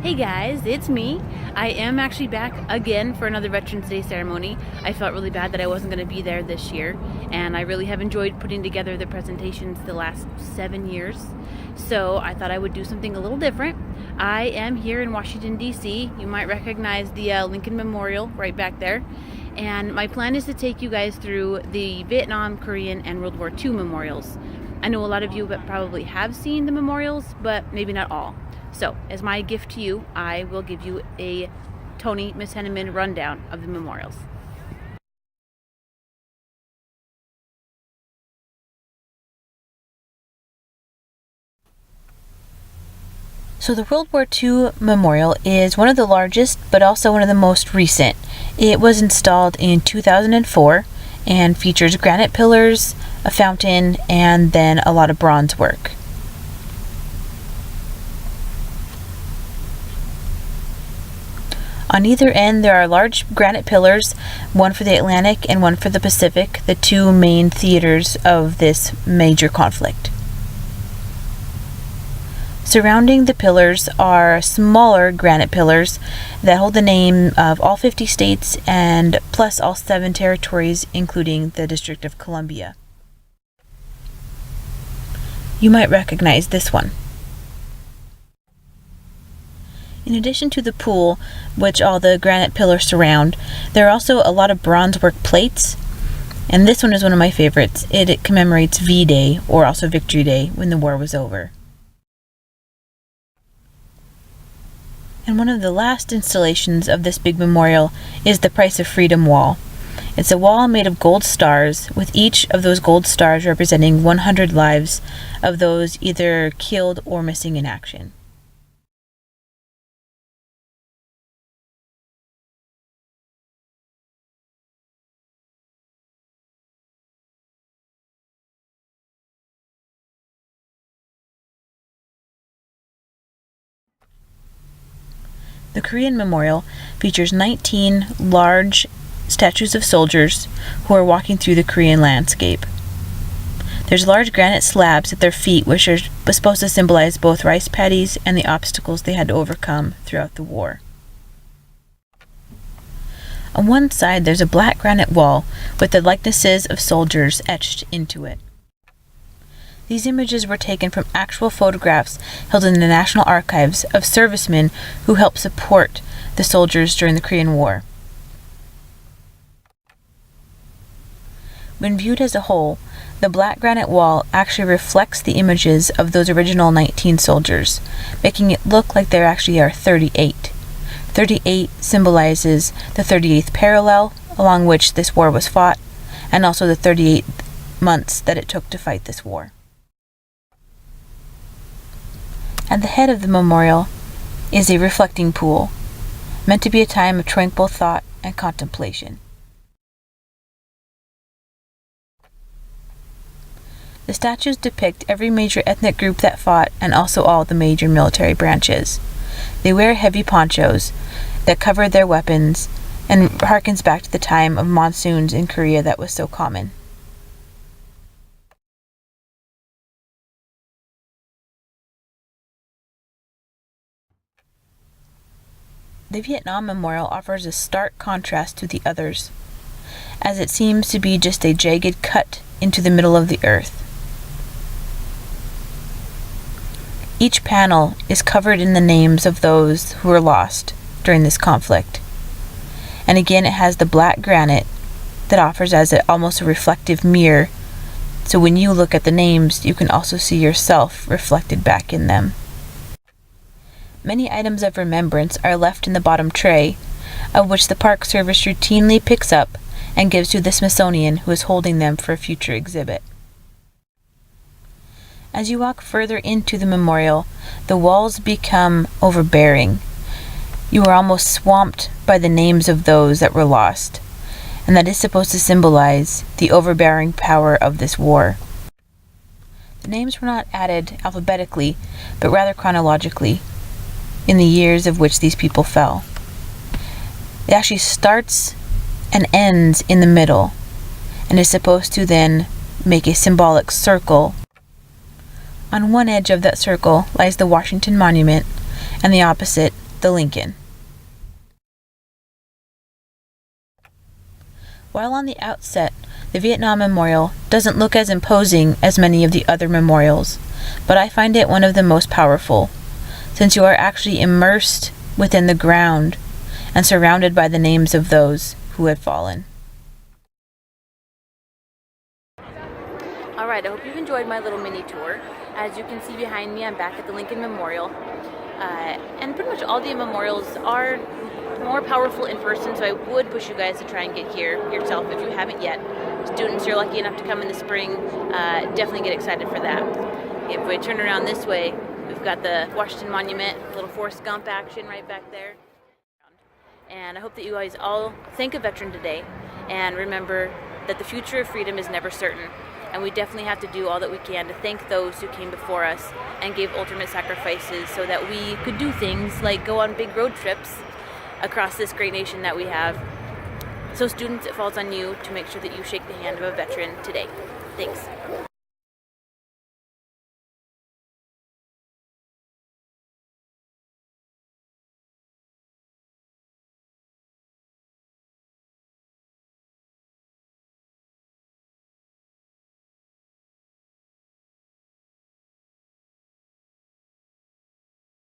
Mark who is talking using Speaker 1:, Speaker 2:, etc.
Speaker 1: Hey guys, it's me. I am actually back again for another Veterans Day ceremony. I felt really bad that I wasn't going to be there this year, and I really have enjoyed putting together the presentations the last 7 years. So I thought I would do something a little different. I am here in Washington, D.C. You might recognize the Lincoln Memorial right back there. And my plan is to take you guys through the Vietnam, Korean, and World War II memorials. I know a lot of you probably have seen the memorials, but maybe not all. So, as my gift to you, I will give you a Tony Miss Henneman rundown of the memorials. So the World War II Memorial is one of the largest, but also one of the most recent. It was installed in 2004 and features granite pillars, a fountain, and then a lot of bronze work. On either end, there are large granite pillars, one for the Atlantic and one for the Pacific, the two main theaters of this major conflict. Surrounding the pillars are smaller granite pillars that hold the name of all 50 states and plus all 7 territories, including the District of Columbia. You might recognize this one. In addition to the pool, which all the granite pillars surround, there are also a lot of bronze work plates, and this one is one of my favorites. It commemorates V-Day, or also Victory Day, when the war was over. And one of the last installations of this big memorial is the Price of Freedom wall. It's a wall made of gold stars, with each of those gold stars representing 100 lives of those either killed or missing in action. The Korean Memorial features 19 large statues of soldiers who are walking through the Korean landscape. There's large granite slabs at their feet, which are supposed to symbolize both rice paddies and the obstacles they had to overcome throughout the war. On one side, there's a black granite wall with the likenesses of soldiers etched into it. These images were taken from actual photographs held in the National Archives of servicemen who helped support the soldiers during the Korean War. When viewed as a whole, the black granite wall actually reflects the images of those original 19 soldiers, making it look like there actually are 38. 38 symbolizes the 38th parallel along which this war was fought, and also the 38 months that it took to fight this war. At the head of the memorial is a reflecting pool, meant to be a time of tranquil thought and contemplation. The statues depict every major ethnic group that fought and also all the major military branches. They wear heavy ponchos that cover their weapons and harkens back to the time of monsoons in Korea that was so common. The Vietnam Memorial offers a stark contrast to the others, as it seems to be just a jagged cut into the middle of the earth. Each panel is covered in the names of those who were lost during this conflict. And again, it has the black granite that offers as almost a reflective mirror, so when you look at the names, you can also see yourself reflected back in them. Many items of remembrance are left in the bottom tray, of which the Park Service routinely picks up and gives to the Smithsonian, who is holding them for a future exhibit. As you walk further into the memorial, the walls become overbearing. You are almost swamped by the names of those that were lost, and that is supposed to symbolize the overbearing power of this war. The names were not added alphabetically, but rather chronologically, in the years of which these people fell. It actually starts and ends in the middle, and is supposed to then make a symbolic circle. On one edge of that circle lies the Washington Monument, and the opposite,
Speaker 2: the Lincoln. While on the outset, the Vietnam Memorial doesn't look as imposing as many of the other memorials, but I find it one of the most powerful, since you are actually immersed within the ground and surrounded by the names of those who had fallen.
Speaker 1: Alright, I hope you've enjoyed my little mini tour. As you can see behind me, I'm back at the Lincoln Memorial. And pretty much all the memorials are more powerful in person, so I would push you guys to try and get here yourself if you haven't yet. Students who are lucky enough to come in the spring, definitely get excited for that. If we turn around this way, we've got the Washington Monument, a little Forrest Gump action right back there. And I hope that you guys all thank a veteran today and remember that the future of freedom is never certain. And we definitely have to do all that we can to thank those who came before us and gave ultimate sacrifices so that we could do things like go on big road trips across this great nation that we have. So students, it falls on you to make sure that you shake the hand of a veteran today. Thanks.